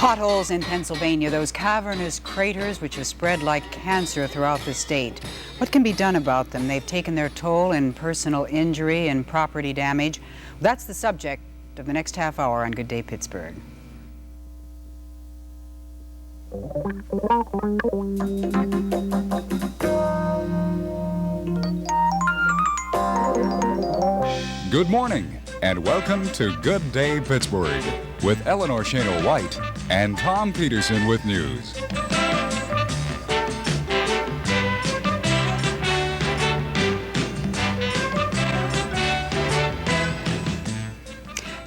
Potholes in Pennsylvania, those cavernous craters which have spread like cancer throughout the state. What can be done about them? They've taken their toll in personal injury and property damage. That's the subject of the next half hour on Good Day Pittsburgh. Good morning and welcome to Good Day Pittsburgh with Eleanor Shano White and Tom Peterson with news.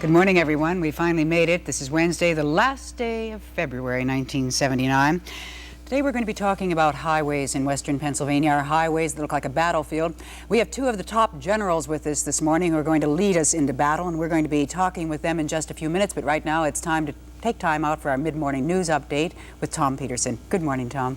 Good morning, everyone. We finally made it. This is Wednesday, the last day of February 1979. Today we're going to be talking about highways in western Pennsylvania, our highways that look like a battlefield. We have two of the top generals with us this morning who are going to lead us into battle, and we're going to be talking with them in just a few minutes. But right now it's time to take time out for our mid-morning news update with Tom Peterson. Good morning, Tom.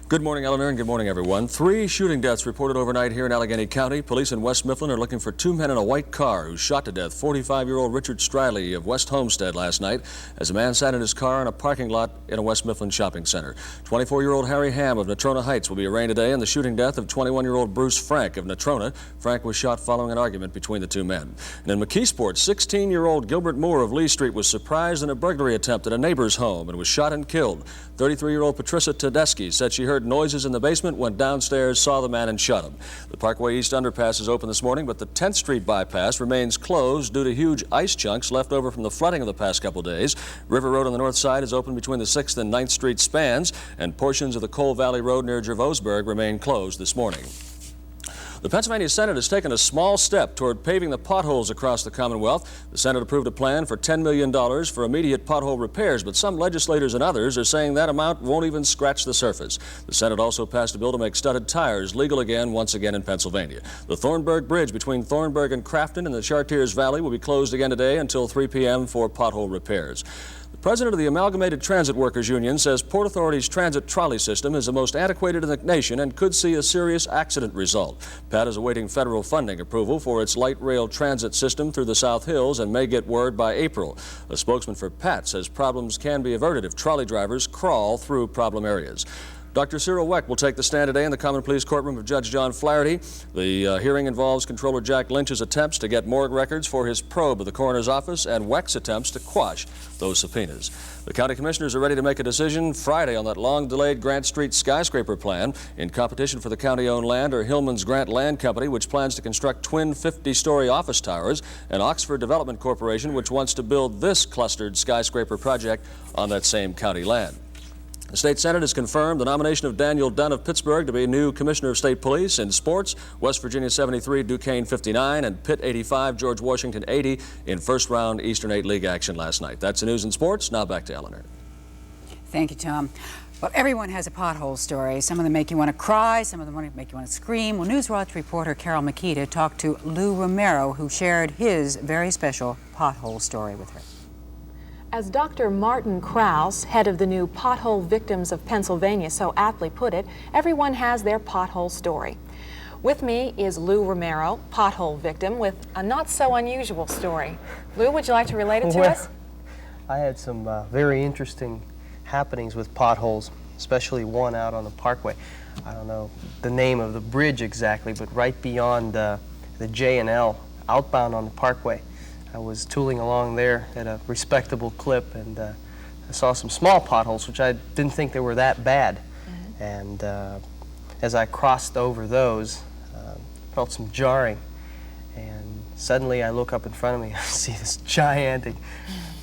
Good morning, Eleanor, and good morning, everyone. 3 shooting deaths reported overnight here in Allegheny County. Police in West Mifflin are looking for 2 men in a white car who shot to death 45-year-old Richard Striley of West Homestead last night as a man sat in his car in a parking lot in a West Mifflin shopping center. 24-year-old Harry Ham of Natrona Heights will be arraigned today in the shooting death of 21-year-old Bruce Frank of Natrona. Frank was shot following an argument between the two men. And in McKeesport, 16-year-old Gilbert Moore of Lee Street was surprised in a burglary attempt at a neighbor's home and was shot and killed. 33-year-old Patricia Tedeschi said she heard noises in the basement, went downstairs, saw the man, and shot him. The Parkway East underpass is open this morning, but the 10th Street bypass remains closed due to huge ice chunks left over from the flooding of the past couple days. River Road on the north side is open between the 6th and 9th Street spans, and portions of the Coal Valley Road near Gervosburg remain closed this morning. The Pennsylvania Senate has taken a small step toward paving the potholes across the Commonwealth. The Senate approved a plan for $10 million for immediate pothole repairs, but some legislators and others are saying that amount won't even scratch the surface. The Senate also passed a bill to make studded tires legal again, once again in Pennsylvania. The Thornburg Bridge between Thornburg and Crafton in the Chartiers Valley will be closed again today until 3 p.m. for pothole repairs. The president of the Amalgamated Transit Workers Union says Port Authority's transit trolley system is the most antiquated in the nation and could see a serious accident result. PAT is awaiting federal funding approval for its light rail transit system through the South Hills and may get word by April. A spokesman for PAT says problems can be averted if trolley drivers crawl through problem areas. Dr. Cyril Weck will take the stand today in the Common Pleas courtroom of Judge John Flaherty. The hearing involves Comptroller Jack Lynch's attempts to get morgue records for his probe of the coroner's office and Weck's attempts to quash those subpoenas. The county commissioners are ready to make a decision Friday on that long-delayed Grant Street skyscraper plan. In competition for the county-owned land are Hillman's Grant Land Company, which plans to construct twin 50-story office towers, and Oxford Development Corporation, which wants to build this clustered skyscraper project on that same county land. The state Senate has confirmed the nomination of Daniel Dunn of Pittsburgh to be new Commissioner of State Police. In sports, West Virginia 73, Duquesne 59, and Pitt 85, George Washington 80 in first-round Eastern 8 League action last night. That's the news in sports. Now back to Eleanor. Thank you, Tom. Well, everyone has a pothole story. Some of them make you want to cry, some of them make you want to scream. Well, Newswatch reporter Carol Makita talked to Lou Romero, who shared his very special pothole story with her. As Dr. Martin Krause, head of the new Pothole Victims of Pennsylvania, so aptly put it, everyone has their pothole story. With me is Lou Romero, pothole victim, with a not so unusual story. Lou, would you like to relate it to us? I had some very interesting happenings with potholes, especially one out on the Parkway. I don't know the name of the bridge exactly, but right beyond the J&L, outbound on the Parkway. I was tooling along there at a respectable clip, and I saw some small potholes, which I didn't think they were that bad. Mm-hmm. And as I crossed over those, felt some jarring, and suddenly I look up in front of me, I see this gigantic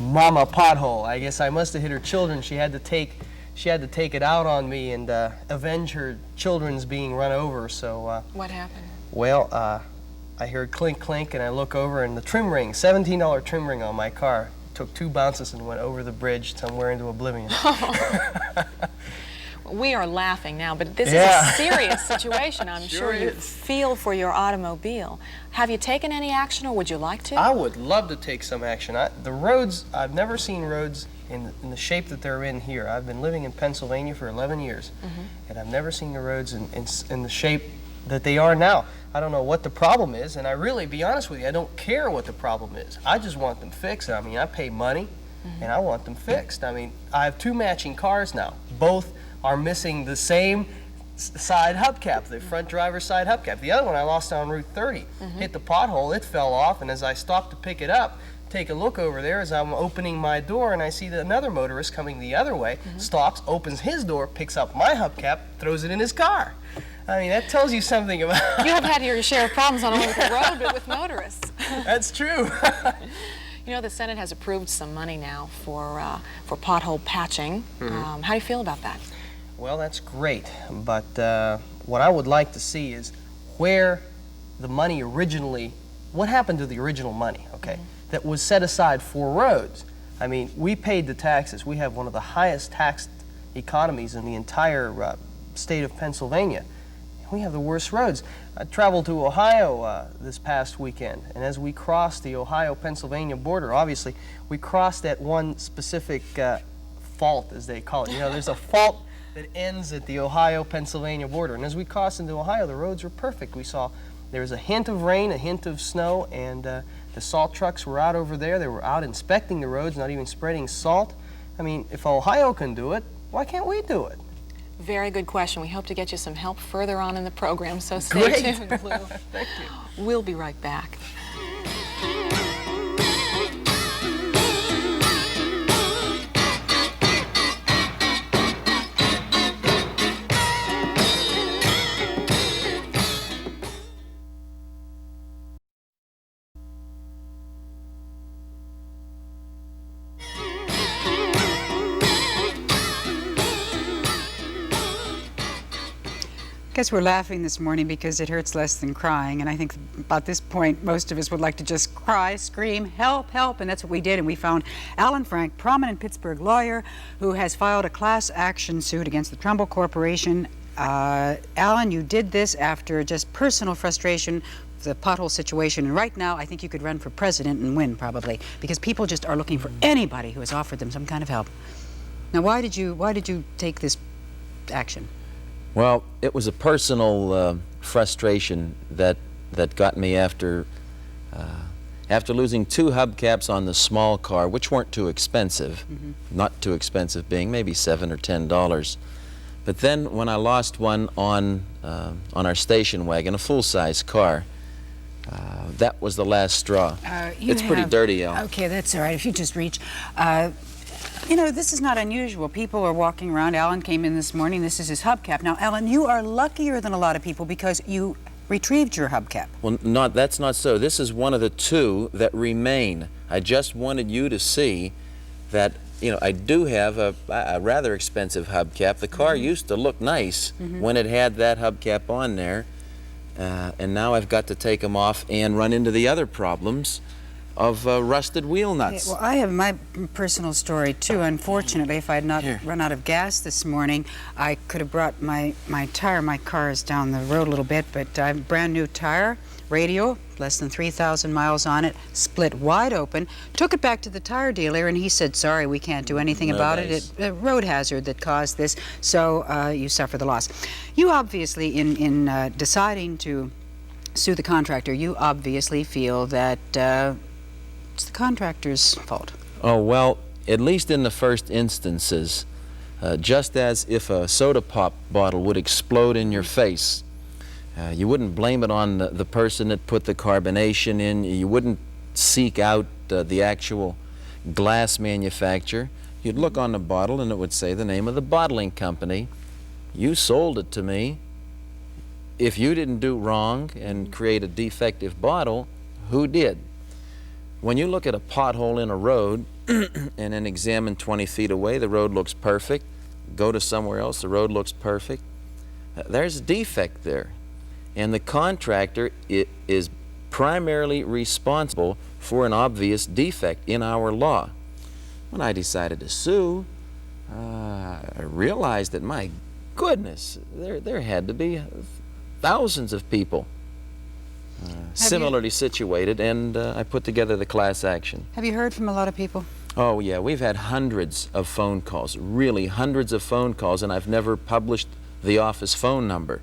mama pothole. I guess I must have hit her children. She had to take it out on me and avenge her children's being run over. So what happened? Well, I heard clink, clink, and I look over, and the trim ring, $17 trim ring on my car, took 2 bounces and went over the bridge somewhere into oblivion. We are laughing now, but this is a serious situation. I'm sure you feel for your automobile. Have you taken any action, or would you like to? I would love to take some action. The roads, I've never seen roads in the shape that they're in here. I've been living in Pennsylvania for 11 years, and I've never seen the roads in the shape that they are now. I don't know what the problem is, and I really, be honest with you, I don't care what the problem is. I just want them fixed. I mean, I pay money. and I want them fixed. I mean, I have 2 matching cars now. Both are missing the same side hubcap, the front driver's side hubcap. The other one I lost on Route 30. Hit the pothole, it fell off, and as I stopped to pick it up, take a look over there as I'm opening my door, and I see that another motorist coming the other way, stops, opens his door, picks up my hubcap, throws it in his car. I mean, that tells you something about... You have had your share of problems not only with the road, but with motorists. That's true. You know, the Senate has approved some money now for pothole patching. How do you feel about that? Well, that's great, but what I would like to see is where the money originally, what happened to the original money, okay, that was set aside for roads. I mean, we paid the taxes. We have one of the highest taxed economies in the entire state of Pennsylvania. We have the worst roads. I traveled to Ohio this past weekend, and as we crossed the Ohio-Pennsylvania border, obviously, we crossed at one specific fault, as they call it. You know, there's a fault that ends at the Ohio-Pennsylvania border, and as we crossed into Ohio, the roads were perfect. We saw there was a hint of rain, a hint of snow, and the salt trucks were out over there. They were out inspecting the roads, not even spreading salt. I mean, if Ohio can do it, why can't we do it? Very good question. We hope to get you some help further on in the program, so stay tuned, Lou. Thank you. We'll be right back. I guess we're laughing this morning because it hurts less than crying, and I think about this point most of us would like to just cry, scream, help, help, and that's what we did. And we found Alan Frank, prominent Pittsburgh lawyer, who has filed a class action suit against the Trumbull Corporation. Alan, you did this after just personal frustration, the pothole situation, and right now I think you could run for president and win probably, because people just are looking for anybody who has offered them some kind of help. Now, why did you take this action? Well, it was a personal frustration that got me after losing 2 hubcaps on the small car, which weren't too expensive, not too expensive being maybe $7 or $10. But then when I lost one on our station wagon, a full-size car, that was the last straw. It's pretty dirty, Al. Okay, that's all right. If you just reach. You know, this is not unusual. People are walking around. Alan came in this morning. This is his hubcap. Now, Alan, you are luckier than a lot of people because you retrieved your hubcap. Well, that's not so. This is one of the 2 that remain. I just wanted you to see that, you know, I do have a rather expensive hubcap. The car used to look nice when it had that hubcap on there, and now I've got to take them off and run into the other problems of rusted wheel nuts. Well, I have my personal story too. Unfortunately, if I had not run out of gas this morning, I could have brought my tire. My car is down the road a little bit, but I have a brand new tire, radio, less than 3,000 miles on it, split wide open. Took it back to the tire dealer, and he said, "Sorry, we can't do anything about it. It's a road hazard that caused this, so you suffer the loss." You obviously, in deciding to sue the contractor, you obviously feel that it's the contractor's fault. Oh, well, at least in the first instances, just as if a soda pop bottle would explode in your face, you wouldn't blame it on the person that put the carbonation in. You wouldn't seek out the actual glass manufacturer. You'd look on the bottle and it would say the name of the bottling company. You sold it to me. If you didn't do wrong and create a defective bottle, who did? When you look at a pothole in a road and then examine 20 feet away, the road looks perfect. Go to somewhere else, the road looks perfect. There's a defect there. And the contractor is primarily responsible for an obvious defect in our law. When I decided to sue, I realized that, my goodness, there had to be thousands of people similarly situated, and I put together the class action. Have you heard from a lot of people? Oh yeah, we've had hundreds of phone calls, really hundreds of phone calls, and I've never published the office phone number.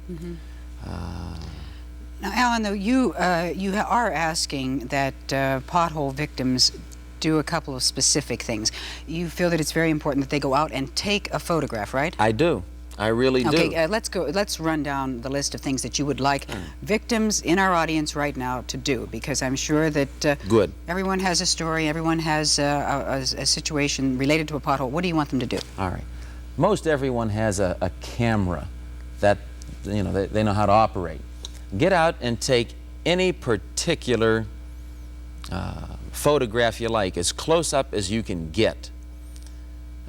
Now, Alan, though, you are asking that pothole victims do a couple of specific things. You feel that it's very important that they go out and take a photograph, right? I do. I really do. Okay, let's run down the list of things that you would like victims in our audience right now to do, because I'm sure that Good. everyone has a story, everyone has a situation related to a pothole. What do you want them to do? All right. Most everyone has a camera that, you know, they know how to operate. Get out and take any particular photograph you like, as close up as you can get.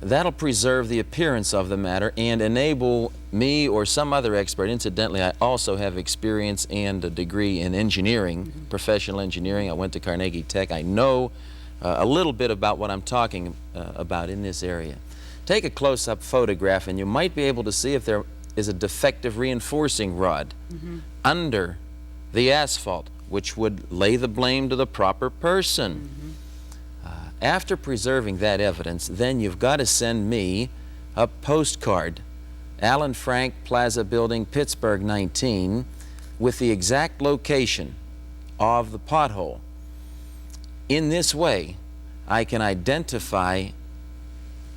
That'll preserve the appearance of the matter and enable me or some other expert. Incidentally, I also have experience and a degree in engineering, professional engineering. I went to Carnegie Tech. I know a little bit about what I'm talking about in this area. Take a close-up photograph and you might be able to see if there is a defective reinforcing rod under the asphalt, which would lay the blame to the proper person. After preserving that evidence, then you've got to send me a postcard, Allen Frank Plaza Building, Pittsburgh 19, with the exact location of the pothole. In this way, I can identify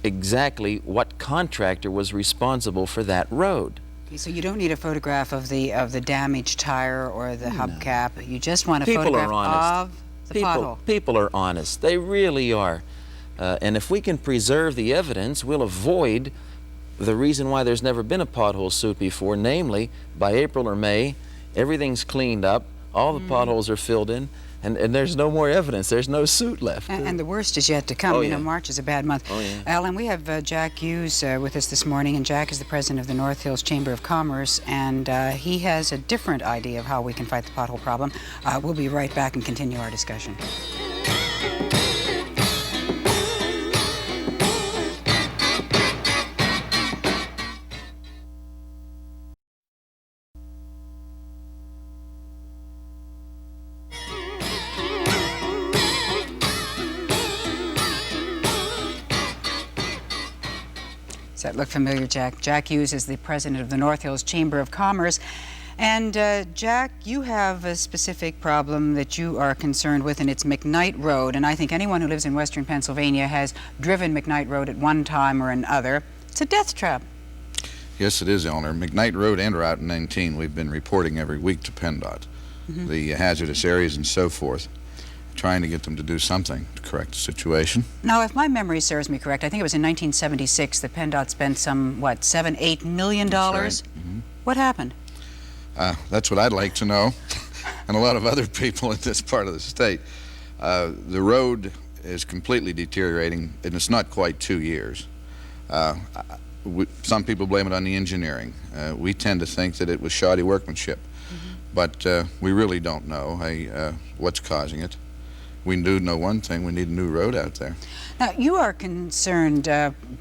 exactly what contractor was responsible for that road. Okay, so you don't need a photograph of the damaged tire or the hubcap. You just want a photograph of the pothole. People are honest. They really are. And if we can preserve the evidence, we'll avoid the reason why there's never been a pothole suit before, namely, by April or May, everything's cleaned up, all the potholes are filled in, and there's no more evidence. There's no suit left. And the worst is yet to come. Oh, You know, yeah. March is a bad month. Oh, yeah. Alan, we have Jack Hughes with us this morning, and Jack is the president of the North Hills Chamber of Commerce, and he has a different idea of how we can fight the pothole problem. We'll be right back and continue our discussion. Does that look familiar, Jack? Jack Hughes is the president of the North Hills Chamber of Commerce. And Jack, you have a specific problem that you are concerned with, and it's McKnight Road. And I think anyone who lives in western Pennsylvania has driven McKnight Road at one time or another. It's a death trap. Yes, it is, Eleanor. McKnight Road and Route 19, we've been reporting every week to PennDOT, the hazardous areas and so forth, trying to get them to do something to correct the situation. Now, if my memory serves me correct, I think it was in 1976 that PennDOT spent some, what, $7–8 million? That's right. What happened? That's what I'd like to know, and a lot of other people in this part of the state. The road is completely deteriorating, and it's not quite 2 years. Some people blame it on the engineering. We tend to think that it was shoddy workmanship, but we really don't know what's causing it. We do know one thing: we need a new road out there. Now, you are concerned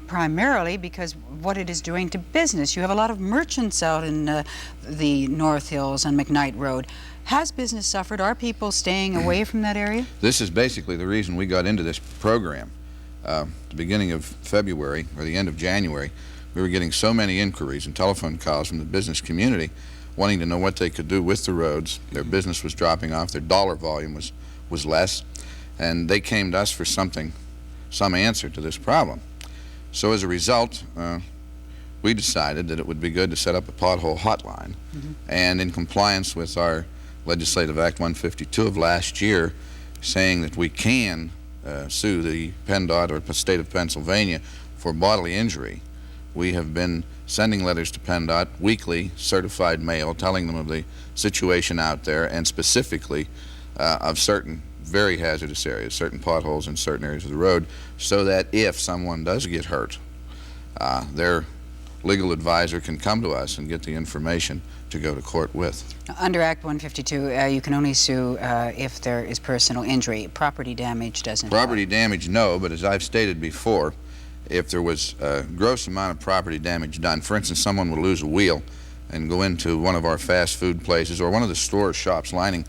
primarily because what it is doing to business. You have a lot of merchants out in the North Hills on McKnight Road. Has business suffered? Are people staying away from that area? This is basically the reason we got into this program. At the beginning of February, or the end of January, we were getting so many inquiries and telephone calls from the business community wanting to know what they could do with the roads. Their business was dropping off, their dollar volume was less, and they came to us for some answer to this problem. So as a result, we decided that it would be good to set up a pothole hotline, and in compliance with our Legislative Act 152 of last year, saying that we can sue the PennDOT or the state of Pennsylvania for bodily injury, we have been sending letters to PennDOT, weekly certified mail, telling them of the situation out there, and specifically of certain very hazardous areas, certain potholes in certain areas of the road, so that if someone does get hurt, their legal advisor can come to us and get the information to go to court with. Under Act 152, you can only sue if there is personal injury. Property damage doesn't. Property damage, no, but as I've stated before, if there was a gross amount of property damage done, for instance, someone would lose a wheel and go into one of our fast food places or one of the store shops lining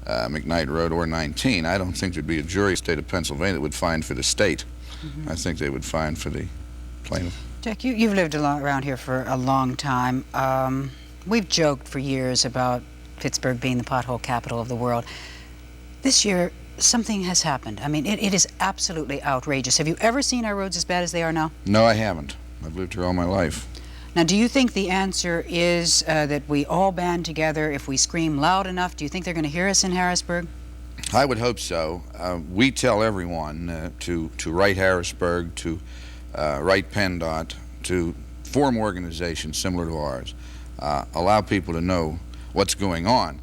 McKnight Road or 19, I don't think there'd be a jury in the state of Pennsylvania that would find for the state. I think they would find for the plaintiff. Jack, you've lived around here for a long time. We've joked for years about Pittsburgh being the pothole capital of the world. This year, something has happened. I mean, it is absolutely outrageous. Have you ever seen our roads as bad as they are now? No, I haven't. I've lived here all my life. Now, do you think the answer is that we all band together if we scream loud enough? Do you think they're going to hear us in Harrisburg? I would hope so. We tell everyone to write Harrisburg, to write PennDOT, to form organizations similar to ours, allow people to know what's going on.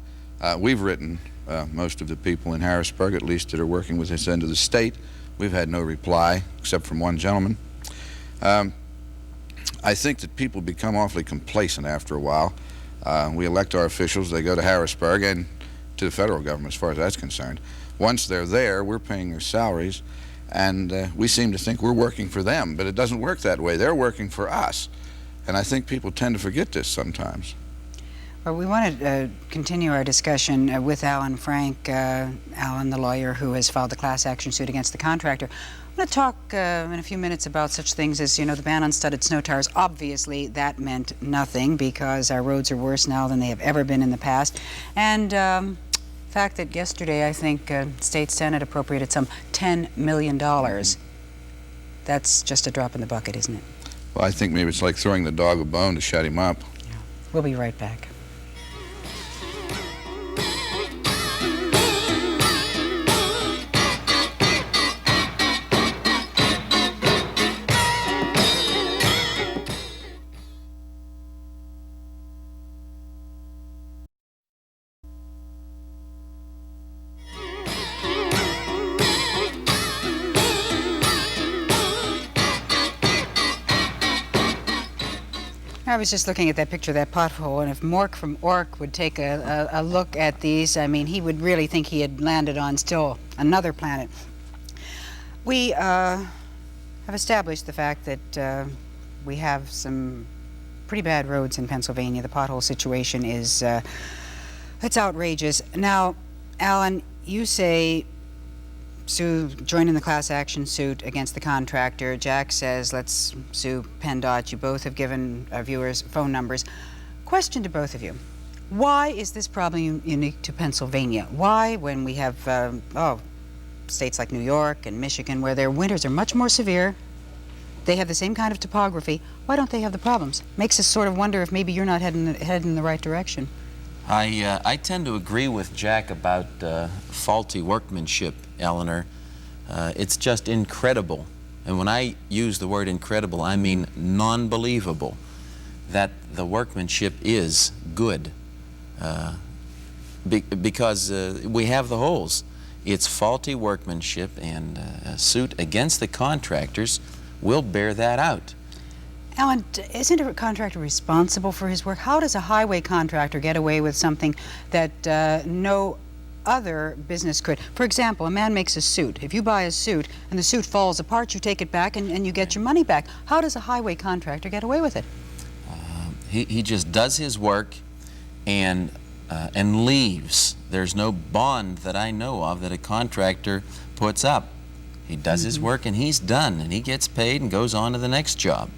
We've written most of the people in Harrisburg, at least that are working with this end of the state. We've had no reply except from one gentleman. I think that people become awfully complacent after a while. We elect our officials, they go to Harrisburg and to the federal government as far as that's concerned. Once they're there, we're paying their salaries, and we seem to think we're working for them, but it doesn't work that way. They're working for us, and I think people tend to forget this sometimes. Well, we want to continue our discussion with Alan Frank, Alan, the lawyer who has filed the class action suit against the contractor. I'm going to talk in a few minutes about such things as, you know, the ban on studded snow tires. Obviously, that meant nothing because our roads are worse now than they have ever been in the past. And the fact that yesterday, I think, State Senate appropriated some $10 million. That's just a drop in the bucket, isn't it? Well, I think maybe it's like throwing the dog a bone to shut him up. Yeah. We'll be right back. I was just looking at that picture of that pothole, and if Mork from Ork would take a look at these, I mean, he would really think he had landed on still another planet. We have established the fact that we have some pretty bad roads in Pennsylvania. The pothole situation is, it's outrageous. Now, Alan, you say sue, join in the class action suit against the contractor. Jack says, let's sue PennDOT. You both have given our viewers phone numbers. Question to both of you. Why is this problem unique to Pennsylvania? Why, when we have, states like New York and Michigan, where their winters are much more severe, they have the same kind of topography, why don't they have the problems? Makes us sort of wonder if maybe you're not heading in the right direction. I tend to agree with Jack about faulty workmanship, Eleanor. It's just incredible, and when I use the word incredible, I mean non-believable, that the workmanship is good, because we have the holes. It's faulty workmanship, and a suit against the contractors will bear that out. Alan, isn't a contractor responsible for his work? How does a highway contractor get away with something that no other business could? For example, a man makes a suit. If you buy a suit and the suit falls apart, you take it back and you get your money back. How does a highway contractor get away with it? He just does his work and leaves. There's no bond that I know of that a contractor puts up. He does his work and he's done, and he gets paid and goes on to the next job.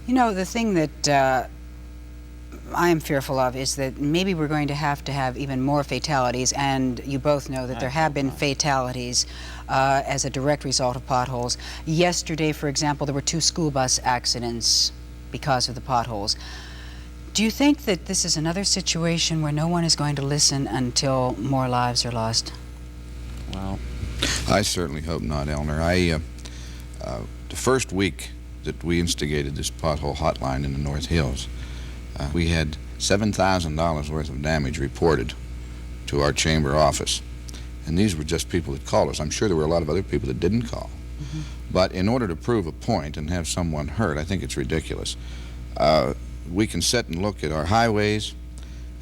You know, the thing that I am fearful of is that maybe we're going to have even more fatalities, and you both know that there have been fatalities as a direct result of potholes. Yesterday, for example, there were 2 school bus accidents because of the potholes. Do you think that this is another situation where no one is going to listen until more lives are lost? Well, I certainly hope not, Eleanor. The first week that we instigated this pothole hotline in the North Hills, we had $7,000 worth of damage reported to our chamber office. And these were just people that called us. I'm sure there were a lot of other people that didn't call. But in order to prove a point and have someone hurt, I think it's ridiculous. We can sit and look at our highways,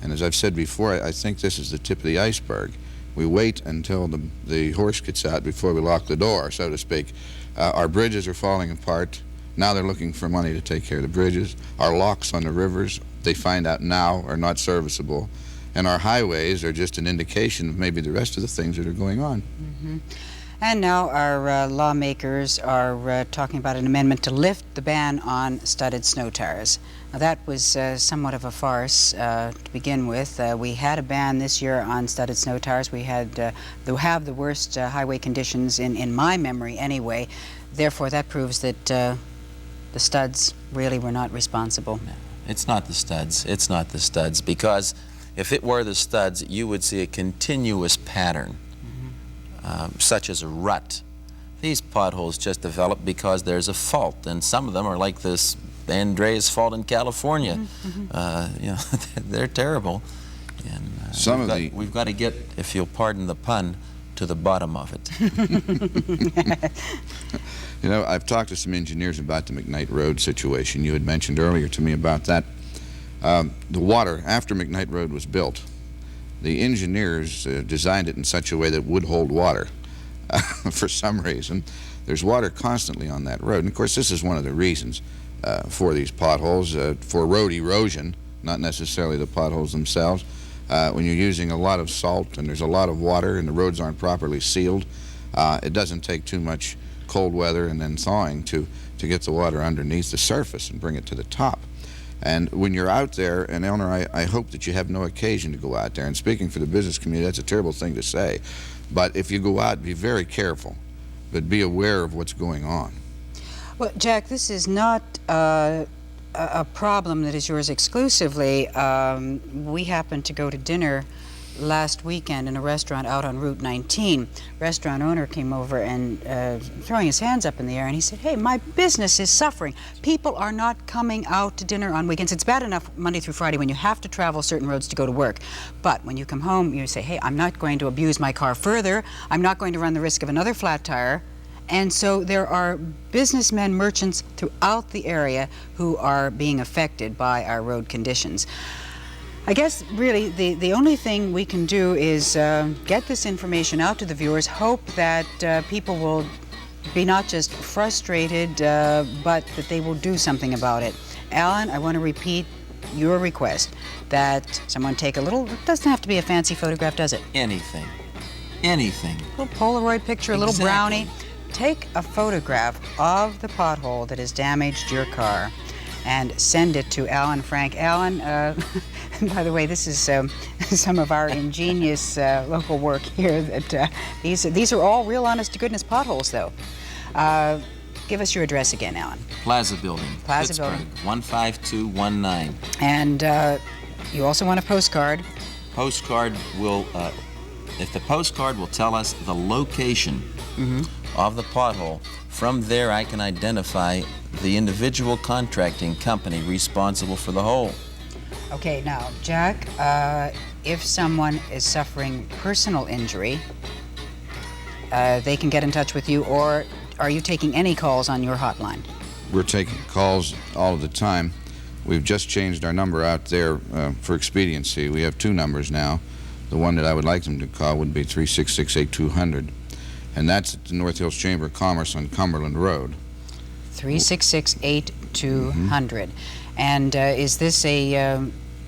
and as I've said before, I think this is the tip of the iceberg. We wait until the horse gets out before we lock the door, so to speak. Our bridges are falling apart. Now they're looking for money to take care of the bridges. Our locks on the rivers, they find out now, are not serviceable. And our highways are just an indication of maybe the rest of the things that are going on. And now our lawmakers are talking about an amendment to lift the ban on studded snow tires. Now, that was somewhat of a farce to begin with. We had a ban this year on studded snow tires. We have the worst highway conditions in my memory anyway. Therefore, that proves that the studs really were not responsible. No, it's not the studs. It's not the studs, because if it were the studs, you would see a continuous pattern, such as a rut. These potholes just develop because there's a fault, and some of them are like this Andreas fault in California. You know, they're terrible. And we've got to get, if you'll pardon the pun, to the bottom of it. You know, I've talked to some engineers about the McKnight Road situation. You had mentioned earlier to me about that. The water, after McKnight Road was built, the engineers designed it in such a way that it would hold water. For some reason, there's water constantly on that road. And of course, this is one of the reasons for these potholes, for road erosion, not necessarily the potholes themselves. When you're using a lot of salt and there's a lot of water and the roads aren't properly sealed, it doesn't take too much cold weather and then thawing to get the water underneath the surface and bring it to the top. And when you're out there, and Eleanor, I hope that you have no occasion to go out there. And speaking for the business community, that's a terrible thing to say. But if you go out, be very careful, but be aware of what's going on. Well, Jack, this is not a problem that is yours exclusively. We happened to go to dinner last weekend in a restaurant out on Route 19. Restaurant owner came over and throwing his hands up in the air, and he said, "Hey, my business is suffering. People are not coming out to dinner on weekends. It's bad enough Monday through Friday when you have to travel certain roads to go to work. But when you come home, you say, hey, I'm not going to abuse my car further. I'm not going to run the risk of another flat tire." And so there are businessmen, merchants throughout the area who are being affected by our road conditions. I guess really the only thing we can do is get this information out to the viewers, hope that people will be not just frustrated, but that they will do something about it. Alan, I want to repeat your request that someone take a little, it doesn't have to be a fancy photograph, does it? Anything. Anything. A little Polaroid picture, a little brownie. Take a photograph of the pothole that has damaged your car and send it to Alan Frank. Alan, by the way, this is some of our ingenious local work here. That these are all real honest-to-goodness potholes, though. Give us your address again, Alan. Plaza Building, Plaza Pittsburgh, Building. 15219. And you also want a postcard. Postcard will, if the postcard will tell us the location of the pothole, from there I can identify the individual contracting company responsible for the hole. Okay, now, Jack, if someone is suffering personal injury, they can get in touch with you, or are you taking any calls on your hotline? We're taking calls all of the time. We've just changed our number out there for expediency. We have two numbers now. The one that I would like them to call would be 366-8200, and that's at the North Hills Chamber of Commerce on Cumberland Road. 366-8200. And is this a,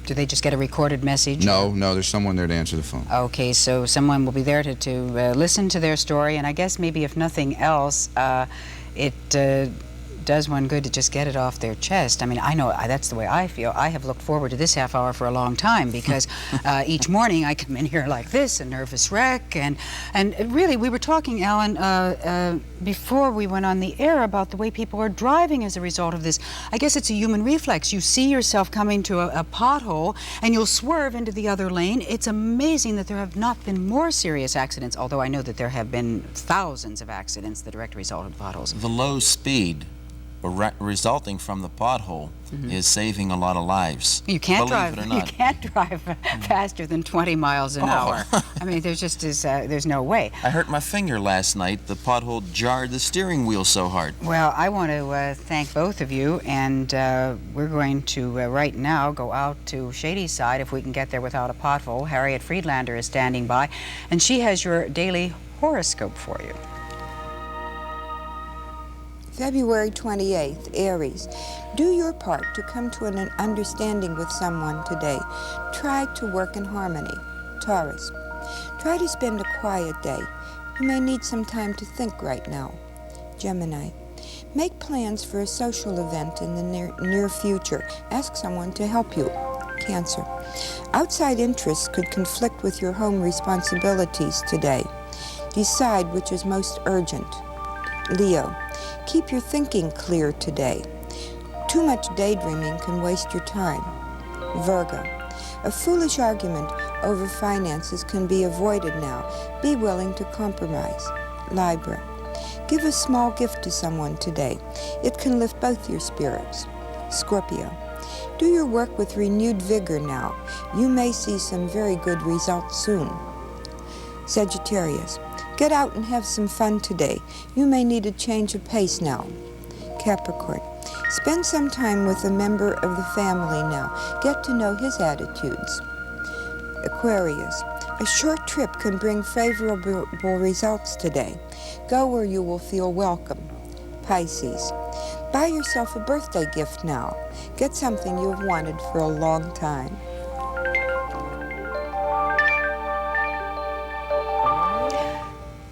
do they just get a recorded message? No, there's someone there to answer the phone. Okay, so someone will be there to listen to their story, and I guess maybe if nothing else, it does one good to just get it off their chest. I mean, I know that's the way I feel. I have looked forward to this half hour for a long time because each morning I come in here like this, a nervous wreck, and really we were talking, Alan, before we went on the air about the way people are driving as a result of this. I guess it's a human reflex. You see yourself coming to a pothole and you'll swerve into the other lane. It's amazing that there have not been more serious accidents, although I know that there have been thousands of accidents, the direct result of potholes. The low speed resulting from the pothole is saving a lot of lives. You can't Believe drive. it or not. You can't drive faster than 20 miles an hour. I mean, there's just there's no way. I hurt my finger last night. The pothole jarred the steering wheel so hard. Well, I want to thank both of you, and we're going to right now go out to Shadyside if we can get there without a pothole. Harriet Friedlander is standing by, and she has your daily horoscope for you. February 28th, Aries. Do your part to come to an understanding with someone today. Try to work in harmony. Taurus. Try to spend a quiet day. You may need some time to think right now. Gemini. Make plans for a social event in the near future. Ask someone to help you. Cancer. Outside interests could conflict with your home responsibilities today. Decide which is most urgent. Leo. Keep your thinking clear today. Too much daydreaming can waste your time. Virgo. A foolish argument over finances can be avoided now. Be willing to compromise. Libra. Give a small gift to someone today. It can lift both your spirits. Scorpio. Do your work with renewed vigor now. You may see some very good results soon. Sagittarius. Get out and have some fun today. You may need a change of pace now. Capricorn. Spend some time with a member of the family now. Get to know his attitudes. Aquarius. A short trip can bring favorable results today. Go where you will feel welcome. Pisces. Buy yourself a birthday gift now. Get something you have wanted for a long time.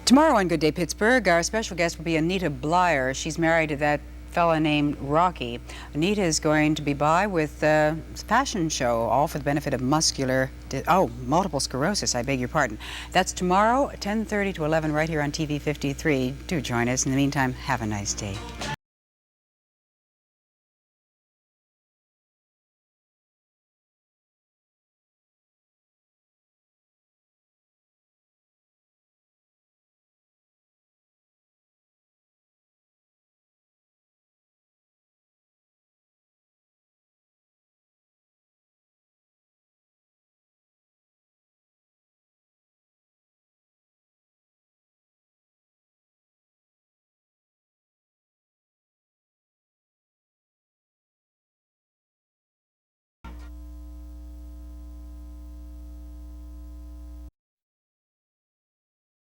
Tomorrow on Good Day Pittsburgh, our special guest will be Anita Blyer. She's married to that fella named Rocky. Anita is going to be by with a fashion show, all for the benefit of multiple sclerosis, I beg your pardon. That's tomorrow, 10:30 to 11, right here on TV 53. Do join us. In the meantime, have a nice day.